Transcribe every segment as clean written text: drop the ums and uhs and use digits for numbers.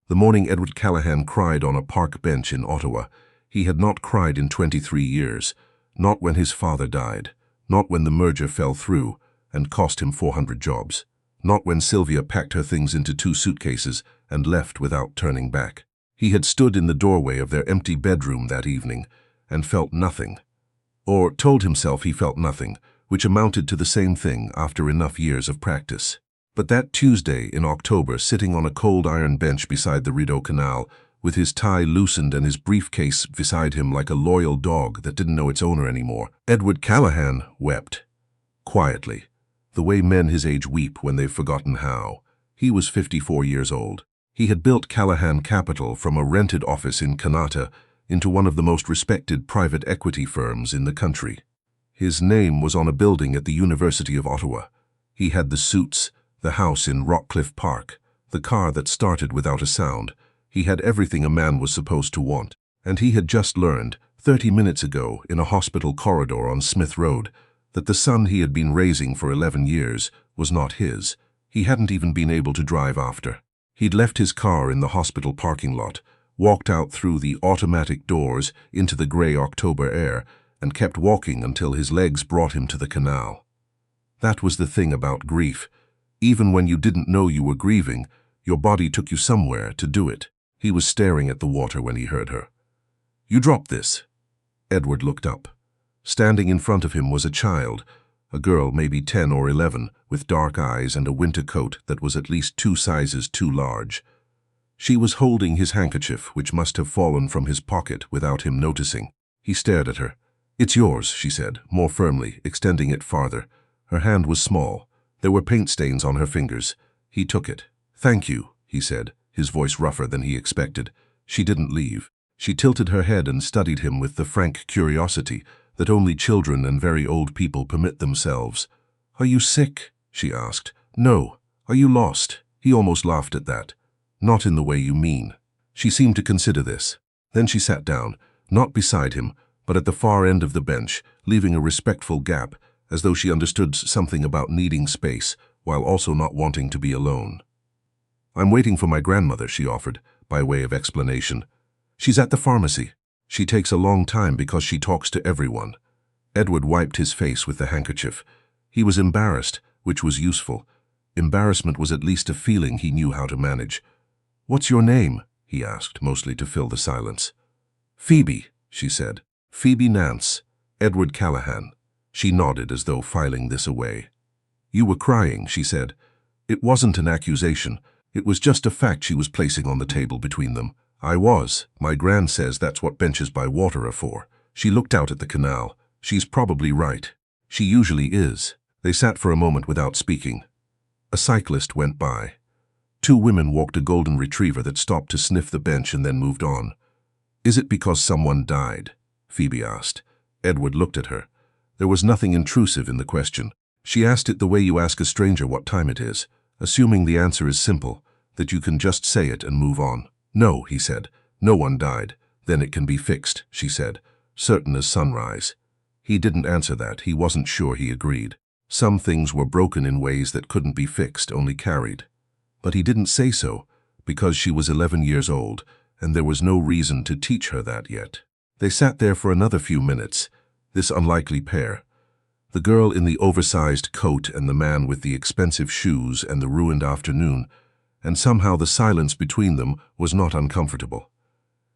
The morning Edward Callahan cried on a park bench in Ottawa, he had not cried in 23 years, not when his father died, not when the merger fell through and cost him 400 jobs, not when Sylvia packed her things into 2 suitcases and left without turning back. He had stood in the doorway of their empty bedroom that evening and felt nothing, or told himself he felt nothing, which amounted to the same thing after enough years of practice. But that Tuesday in October, sitting on a cold iron bench beside the Rideau Canal, with his tie loosened and his briefcase beside him like a loyal dog that didn't know its owner anymore, Edward Callahan wept. Quietly, the way men his age weep when they've forgotten how. He was 54 years old. He had built Callahan Capital from a rented office in Kanata into one of the most respected private equity firms in the country. His name was on a building at the University of Ottawa. He had the suits, the house in Rockcliffe Park, the car that started without a sound. He had everything a man was supposed to want. And he had just learned, 30 minutes ago, in a hospital corridor on Smith Road, that the son he had been raising for 11 years was not his. He hadn't even been able to drive after. He'd left his car in the hospital parking lot, walked out through the automatic doors into the grey October air, and kept walking until his legs brought him to the canal. That was the thing about grief. Even when you didn't know you were grieving, your body took you somewhere to do it. He was staring at the water when he heard her. "You dropped this." Edward looked up. Standing in front of him was a child, a girl maybe 10 or 11, with dark eyes and a winter coat that was at least 2 sizes too large. She was holding his handkerchief, which must have fallen from his pocket without him noticing. He stared at her. "It's yours," she said, more firmly, extending it farther. Her hand was small. There were paint stains on her fingers. He took it. "Thank you," he said, his voice rougher than he expected. She didn't leave. She tilted her head and studied him with the frank curiosity that only children and very old people permit themselves. "Are you sick?" she asked. "No. Are you lost?" He almost laughed at that. "Not in the way you mean." She seemed to consider this. Then she sat down, not beside him, but at the far end of the bench, leaving a respectful gap, as though she understood something about needing space, while also not wanting to be alone. "I'm waiting for my grandmother," she offered, by way of explanation. "She's at the pharmacy. She takes a long time because she talks to everyone." Edward wiped his face with the handkerchief. He was embarrassed, which was useful. Embarrassment was at least a feeling he knew how to manage. "What's your name?" he asked, mostly to fill the silence. "Phoebe," she said. "Phoebe Nance. Edward Callahan." She nodded as though filing this away. "You were crying," she said. It wasn't an accusation. It was just a fact she was placing on the table between them. "I was. My gran says that's what benches by water are for." She looked out at the canal. "She's probably right. She usually is." They sat for a moment without speaking. A cyclist went by. 2 women walked a golden retriever that stopped to sniff the bench and then moved on. "Is it because someone died?" Phoebe asked. Edward looked at her. There was nothing intrusive in the question. She asked it the way you ask a stranger what time it is, assuming the answer is simple, that you can just say it and move on. "No," he said. "No one died. Then it can be fixed," she said, certain as sunrise. He didn't answer that. He wasn't sure he agreed. Some things were broken in ways that couldn't be fixed, only carried. But he didn't say so, because she was 11 years old, and there was no reason to teach her that yet. They sat there for another few minutes, this unlikely pair. The girl in the oversized coat and the man with the expensive shoes and the ruined afternoon, and somehow the silence between them was not uncomfortable.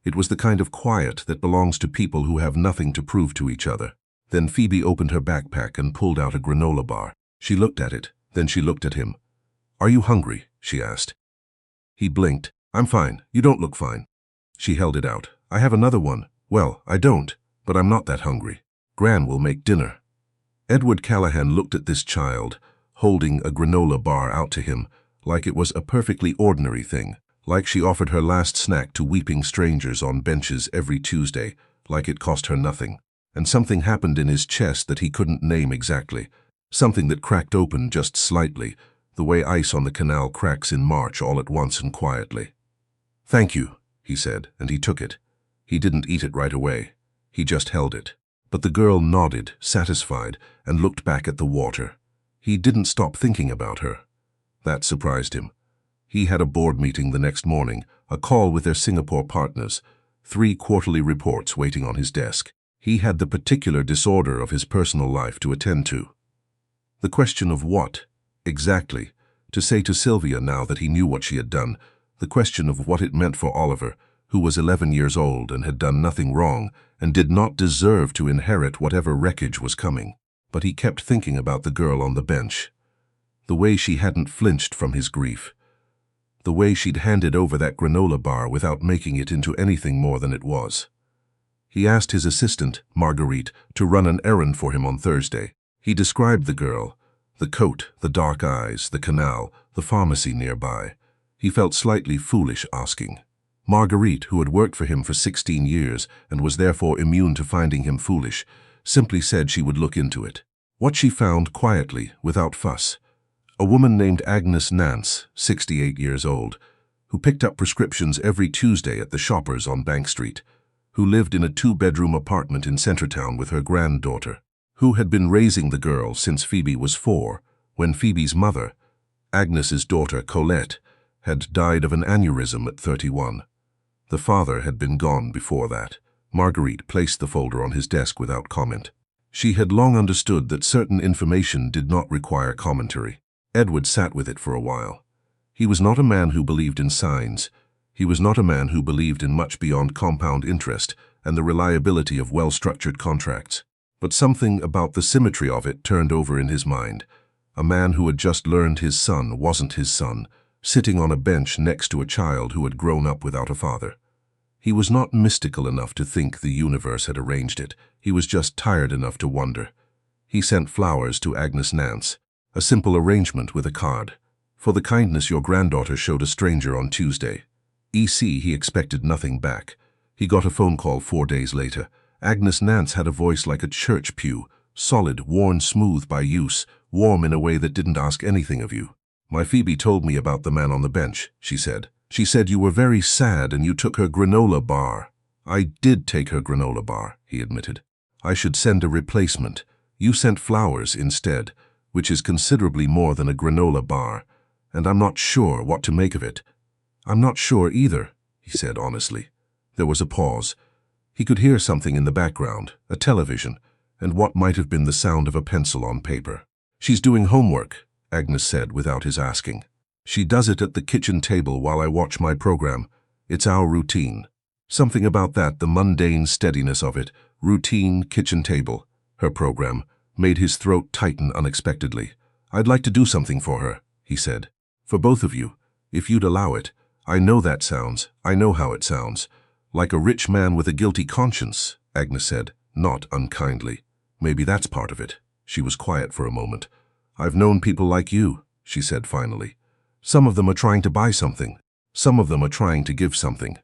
It was the kind of quiet that belongs to people who have nothing to prove to each other. Then Phoebe opened her backpack and pulled out a granola bar. She looked at it, then she looked at him. "Are you hungry?" she asked. He blinked. "I'm fine. You don't look fine." She held it out. "I have another one." "Well, I don't, but I'm not that hungry. Gran will make dinner." Edward Callahan looked at this child, holding a granola bar out to him, like it was a perfectly ordinary thing, like she offered her last snack to weeping strangers on benches every Tuesday, like it cost her nothing. And something happened in his chest that he couldn't name exactly, something that cracked open just slightly, the way ice on the canal cracks in March all at once and quietly. "Thank you," he said, and he took it. He didn't eat it right away. He just held it. But the girl nodded, satisfied, and looked back at the water. He didn't stop thinking about her. That surprised him. He had a board meeting the next morning, a call with their Singapore partners, 3 quarterly reports waiting on his desk. He had the particular disorder of his personal life to attend to. The question of what, exactly, to say to Sylvia now that he knew what she had done, the question of what it meant for Oliver, who was 11 years old and had done nothing wrong and did not deserve to inherit whatever wreckage was coming. But he kept thinking about the girl on the bench. The way she hadn't flinched from his grief. The way she'd handed over that granola bar without making it into anything more than it was. He asked his assistant, Marguerite, to run an errand for him on Thursday. He described the girl, the coat, the dark eyes, the canal, the pharmacy nearby. He felt slightly foolish asking. Marguerite, who had worked for him for 16 years and was therefore immune to finding him foolish, simply said she would look into it. What she found quietly, without fuss. A woman named Agnes Nance, 68 years old, who picked up prescriptions every Tuesday at the Shoppers on Bank Street, who lived in a 2-bedroom apartment in Centretown with her granddaughter, who had been raising the girl since Phoebe was 4, when Phoebe's mother, Agnes's daughter Colette, had died of an aneurysm at 31. The father had been gone before that. Marguerite placed the folder on his desk without comment. She had long understood that certain information did not require commentary. Edward sat with it for a while. He was not a man who believed in signs. He was not a man who believed in much beyond compound interest and the reliability of well-structured contracts. But something about the symmetry of it turned over in his mind. A man who had just learned his son wasn't his son, sitting on a bench next to a child who had grown up without a father. He was not mystical enough to think the universe had arranged it. He was just tired enough to wonder. He sent flowers to Agnes Nance, a simple arrangement with a card. For the kindness your granddaughter showed a stranger on Tuesday. E.C. He expected nothing back. He got a phone call 4 days later. Agnes Nance had a voice like a church pew, solid, worn smooth by use, warm in a way that didn't ask anything of you. My Phoebe told me about the man on the bench, she said. She said you were very sad and you took her granola bar. I did take her granola bar, he admitted. I should send a replacement. You sent flowers instead, which is considerably more than a granola bar, and I'm not sure what to make of it. I'm not sure either, he said honestly. There was a pause. He could hear something in the background, a television, and what might have been the sound of a pencil on paper. She's doing homework, Agnes said without his asking. She does it at the kitchen table while I watch my program. It's our routine. Something about that, the mundane steadiness of it, routine, kitchen table, her program, made his throat tighten unexpectedly. I'd like to do something for her, he said. For both of you, if you'd allow it. I know how it sounds. Like a rich man with a guilty conscience, Agnes said, not unkindly. Maybe that's part of it. She was quiet for a moment. I've known people like you, she said finally. Some of them are trying to buy something. Some of them are trying to give something.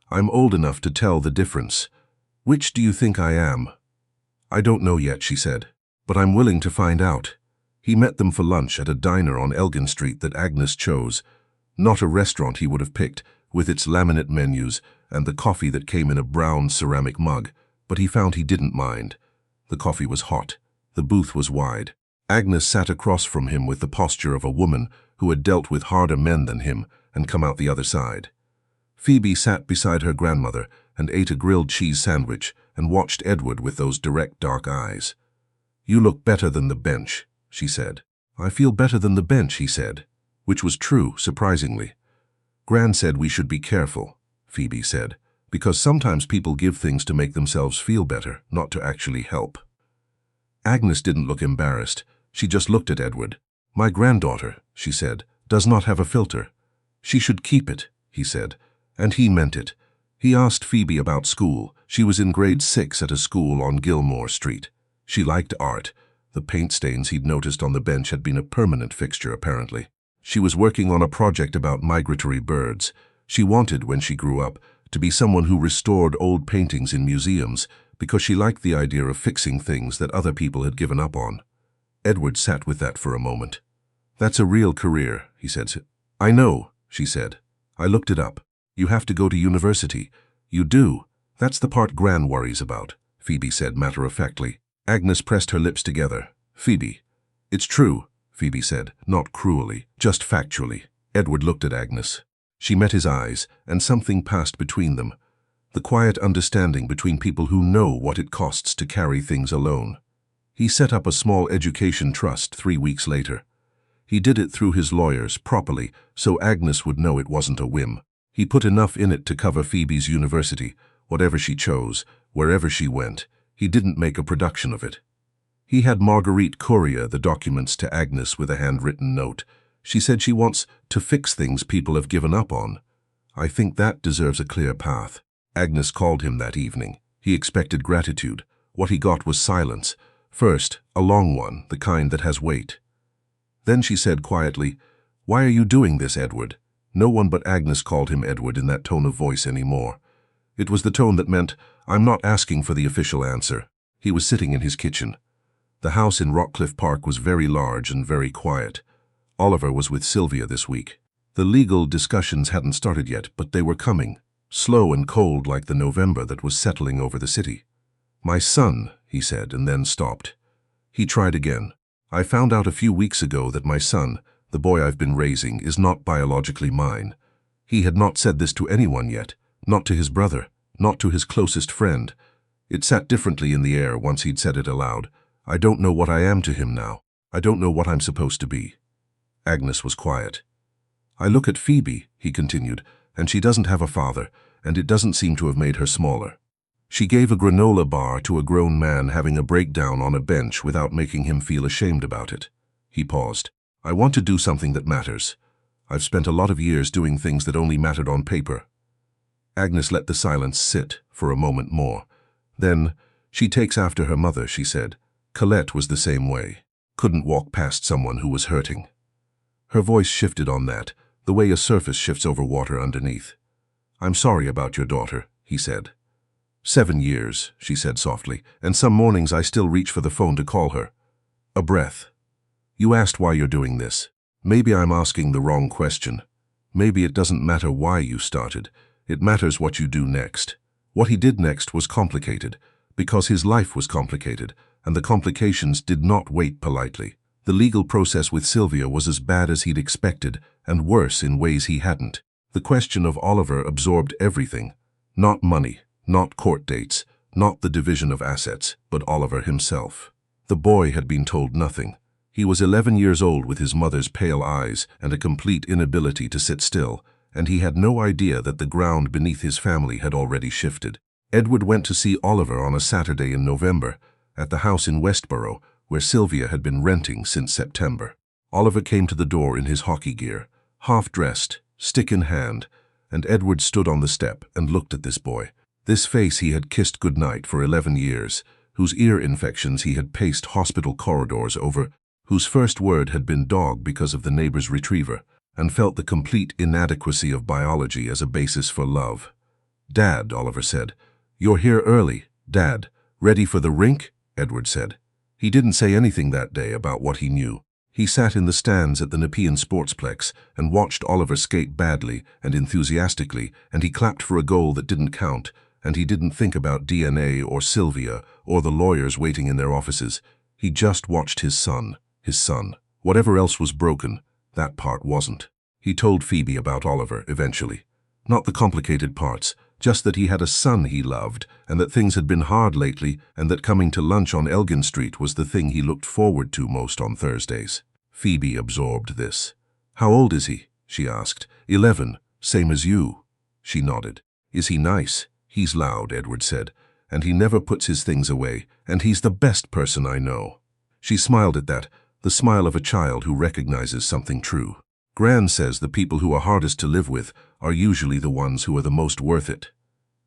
I'm old enough to tell the difference. Which do you think I am? I don't know yet, she said, but I'm willing to find out. He met them for lunch at a diner on Elgin Street that Agnes chose. Not a restaurant he would have picked, with its laminate menus and the coffee that came in a brown ceramic mug, but he found he didn't mind. The coffee was hot. The booth was wide. Agnes sat across from him with the posture of a woman who had dealt with harder men than him and come out the other side. Phoebe sat beside her grandmother and ate a grilled cheese sandwich and watched Edward with those direct dark eyes. You look better than the bench, she said. I feel better than the bench, he said, which was true, surprisingly. Gran said we should be careful, Phoebe said, because sometimes people give things to make themselves feel better, not to actually help. Agnes didn't look embarrassed. She just looked at Edward. My granddaughter, she said, does not have a filter. She should keep it, he said, and he meant it. He asked Phoebe about school. She was in grade 6 at a school on Gilmore Street. She liked art. The paint stains he'd noticed on the bench had been a permanent fixture, apparently. She was working on a project about migratory birds. She wanted, when she grew up, to be someone who restored old paintings in museums because she liked the idea of fixing things that other people had given up on. Edward sat with that for a moment. That's a real career, he said. I know, she said. I looked it up. You have to go to university. You do. That's the part Gran worries about, Phoebe said matter-of-factly. Agnes pressed her lips together. Phoebe. It's true, Phoebe said, not cruelly, just factually. Edward looked at Agnes. She met his eyes, and something passed between them. The quiet understanding between people who know what it costs to carry things alone. He set up a small education trust 3 weeks later. He did it through his lawyers, properly, so Agnes would know it wasn't a whim. He put enough in it to cover Phoebe's university, whatever she chose, wherever she went. He didn't make a production of it. He had Marguerite courier the documents to Agnes with a handwritten note. She said she wants to fix things people have given up on. I think that deserves a clear path. Agnes called him that evening. He expected gratitude. What he got was silence. First, a long one, the kind that has weight. Then she said quietly, "Why are you doing this, Edward?" No one but Agnes called him Edward in that tone of voice anymore. It was the tone that meant, "I'm not asking for the official answer." He was sitting in his kitchen. The house in Rockcliffe Park was very large and very quiet. Oliver was with Sylvia this week. The legal discussions hadn't started yet, but they were coming, slow and cold like the November that was settling over the city. "My son," he said, and then stopped. He tried again. "I found out a few weeks ago that my son, the boy I've been raising, is not biologically mine." He had not said this to anyone yet, not to his brother, not to his closest friend. It sat differently in the air once he'd said it aloud. "I don't know what I am to him now. I don't know what I'm supposed to be." Agnes was quiet. "I look at Phoebe," he continued, "and she doesn't have a father, and it doesn't seem to have made her smaller. She gave a granola bar to a grown man having a breakdown on a bench without making him feel ashamed about it." He paused. "I want to do something that matters. I've spent a lot of years doing things that only mattered on paper." Agnes let the silence sit for a moment more. Then, "She takes after her mother," she said. "Colette was the same way. Couldn't walk past someone who was hurting." Her voice shifted on that, the way a surface shifts over water underneath. "I'm sorry about your daughter," he said. 7 years, she said softly, "and some mornings I still reach for the phone to call her." A breath. "You asked why you're doing this. Maybe I'm asking the wrong question. Maybe it doesn't matter why you started. It matters what you do next." What he did next was complicated, because his life was complicated, and the complications did not wait politely. The legal process with Sylvia was as bad as he'd expected, and worse in ways he hadn't. The question of Oliver absorbed everything. Not money, not court dates, not the division of assets, but Oliver himself. The boy had been told nothing. He was 11 years old with his mother's pale eyes and a complete inability to sit still, and he had no idea that the ground beneath his family had already shifted. Edward went to see Oliver on a Saturday in November, at the house in Westborough, where Sylvia had been renting since September. Oliver came to the door in his hockey gear, half-dressed, stick in hand, and Edward stood on the step and looked at this boy. This face he had kissed goodnight for 11 years, whose ear infections he had paced hospital corridors over, whose first word had been dog because of the neighbor's retriever, and felt the complete inadequacy of biology as a basis for love. "Dad," Oliver said. "You're here early, Dad. Ready for the rink?" Edward said. He didn't say anything that day about what he knew. He sat in the stands at the Nepean Sportsplex and watched Oliver skate badly and enthusiastically, and he clapped for a goal that didn't count, and he didn't think about DNA or Sylvia or the lawyers waiting in their offices. He just watched his son. Whatever else was broken, that part wasn't. He told Phoebe about Oliver eventually. Not the complicated parts, just that he had a son he loved, and that things had been hard lately, and that coming to lunch on Elgin Street was the thing he looked forward to most on Thursdays. Phoebe absorbed this. "How old is he?" she asked. 11, same as you." She nodded. "Is he nice?" "He's loud," Edward said, "and he never puts his things away, and he's the best person I know." She smiled at that, the smile of a child who recognizes something true. Gran says the people who are hardest to live with are usually the ones who are the most worth it.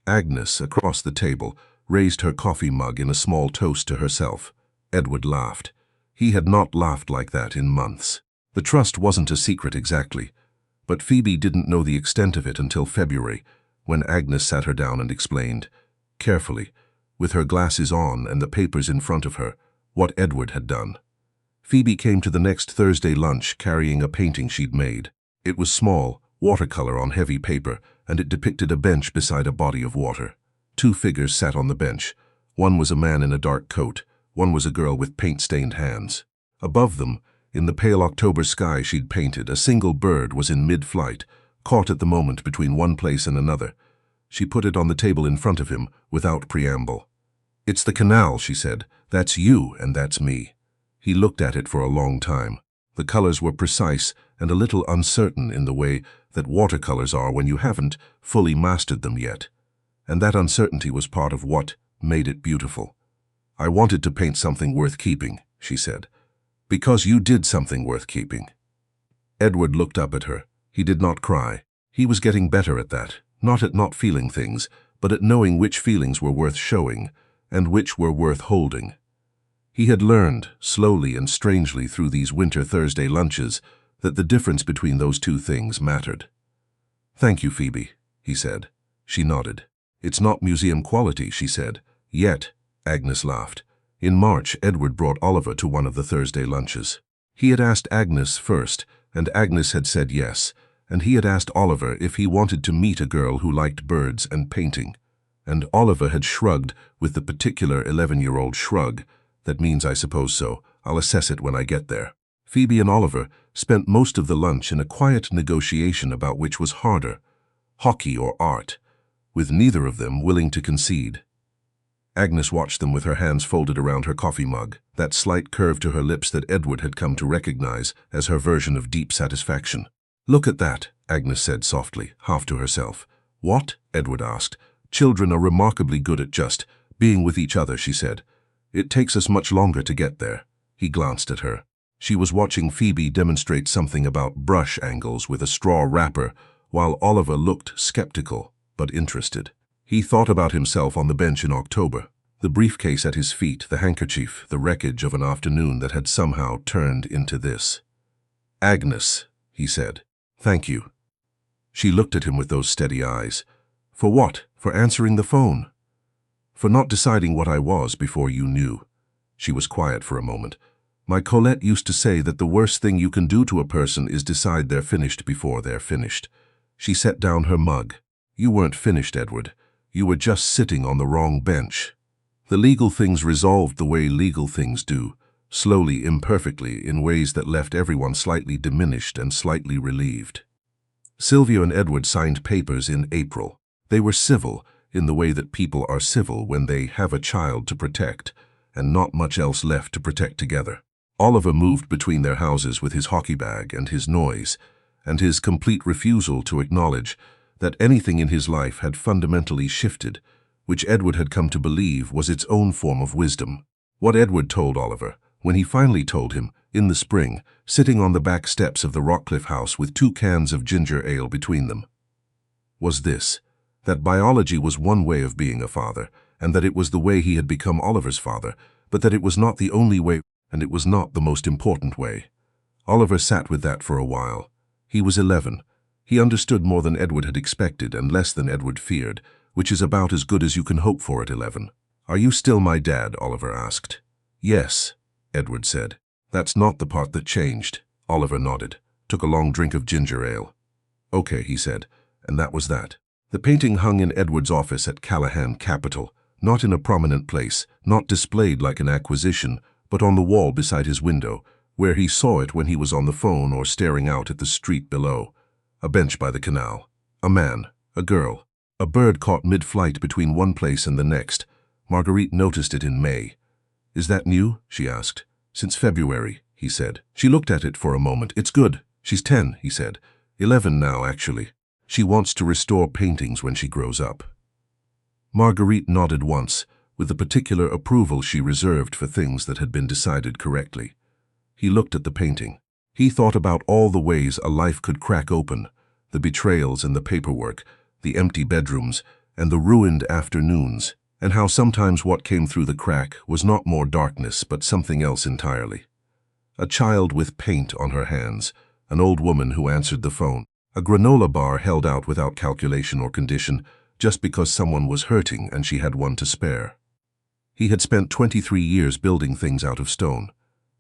Agnes, across the table, raised her coffee mug in a small toast to herself. Edward laughed. He had not laughed like that in months. The trust wasn't a secret exactly, but Phoebe didn't know the extent of it until February, when Agnes sat her down and explained, carefully, with her glasses on and the papers in front of her, what Edward had done. Phoebe came to the next Thursday lunch carrying a painting she'd made. It was small, watercolor on heavy paper, and it depicted a bench beside a body of water. 2 figures sat on the bench. One was a man in a dark coat, one was a girl with paint-stained hands. Above them, in the pale October sky she'd painted, a single bird was in mid-flight, caught at the moment between one place and another. She put it on the table in front of him, without preamble. "It's the canal," she said. "That's you and that's me." He looked at it for a long time. The colors were precise and a little uncertain in the way that watercolors are when you haven't fully mastered them yet. And that uncertainty was part of what made it beautiful. "I wanted to paint something worth keeping," she said. "Because you did something worth keeping." Edward looked up at her. He did not cry. He was getting better at that, not at not feeling things, but at knowing which feelings were worth showing and which were worth holding. He had learned, slowly and strangely through these winter Thursday lunches, that the difference between those two things mattered. "Thank you, Phoebe," he said. She nodded. "It's not museum quality," she said. "Yet," Agnes laughed. In March, Edward brought Oliver to one of the Thursday lunches. He had asked Agnes first, and Agnes had said yes, and he had asked Oliver if he wanted to meet a girl who liked birds and painting. And Oliver had shrugged with the particular 11-year-old shrug. "That means I suppose so. I'll assess it when I get there." Phoebe and Oliver spent most of the lunch in a quiet negotiation about which was harder, hockey or art, with neither of them willing to concede. Agnes watched them with her hands folded around her coffee mug, that slight curve to her lips that Edward had come to recognize as her version of deep satisfaction. "Look at that," Agnes said softly, half to herself. "What?" Edward asked. "Children are remarkably good at just being with each other," she said. "It takes us much longer to get there." He glanced at her. She was watching Phoebe demonstrate something about brush angles with a straw wrapper, while Oliver looked skeptical but interested. He thought about himself on the bench in October, the briefcase at his feet, the handkerchief, the wreckage of an afternoon that had somehow turned into this. "Agnes," he said. "Thank you." She looked at him with those steady eyes. "For what? For answering the phone? For not deciding what I was before you knew." She was quiet for a moment. "My Colette used to say that the worst thing you can do to a person is decide they're finished before they're finished." She set down her mug. "You weren't finished, Edward. You were just sitting on the wrong bench." The legal things resolved the way legal things do, slowly, imperfectly, in ways that left everyone slightly diminished and slightly relieved. Sylvia and Edward signed papers in April. They were civil, in the way that people are civil when they have a child to protect, and not much else left to protect together. Oliver moved between their houses with his hockey bag and his noise, and his complete refusal to acknowledge that anything in his life had fundamentally shifted, which Edward had come to believe was its own form of wisdom. What Edward told Oliver, when he finally told him, in the spring, sitting on the back steps of the Rockcliffe house with 2 cans of ginger ale between them, was this: that biology was one way of being a father, and that it was the way he had become Oliver's father, but that it was not the only way, and it was not the most important way. Oliver sat with that for a while. He was 11. He understood more than Edward had expected and less than Edward feared, which is about as good as you can hope for at 11. "Are you still my dad?" Oliver asked. "Yes," Edward said. "That's not the part that changed." Oliver nodded, took a long drink of ginger ale. "Okay," he said, and that was that. The painting hung in Edward's office at Callahan Capital, not in a prominent place, not displayed like an acquisition, but on the wall beside his window, where he saw it when he was on the phone or staring out at the street below. A bench by the canal. A man. A girl. A bird caught mid-flight between one place and the next. Marguerite noticed it in May. "Is that new?" she asked. "Since February," he said. She looked at it for a moment. "It's good. She's 10, he said. 11 now, actually. She wants to restore paintings when she grows up." Marguerite nodded once, with the particular approval she reserved for things that had been decided correctly. He looked at the painting. He thought about all the ways a life could crack open, the betrayals and the paperwork, the empty bedrooms, and the ruined afternoons, and how sometimes what came through the crack was not more darkness but something else entirely. A child with paint on her hands, an old woman who answered the phone, a granola bar held out without calculation or condition, just because someone was hurting and she had one to spare. He had spent 23 years building things out of stone.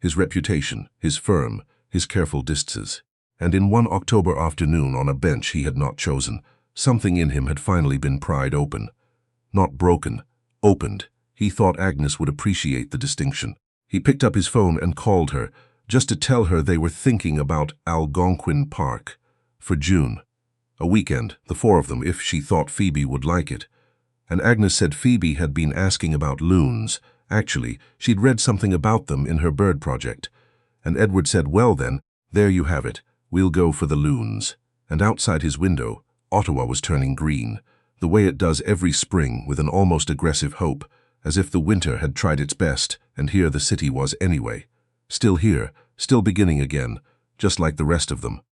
His reputation, his firm, his careful distances. And in one October afternoon on a bench he had not chosen, something in him had finally been pried open. Not broken, opened. He thought Agnes would appreciate the distinction. He picked up his phone and called her, just to tell her they were thinking about Algonquin Park for June. A weekend, the four of them, if she thought Phoebe would like it. And Agnes said Phoebe had been asking about loons. Actually, she'd read something about them in her bird project. And Edward said, well then, there you have it. We'll go for the loons. And outside his window, Ottawa was turning green, the way it does every spring with an almost aggressive hope, as if the winter had tried its best, and here the city was anyway. Still here, still beginning again, just like the rest of them.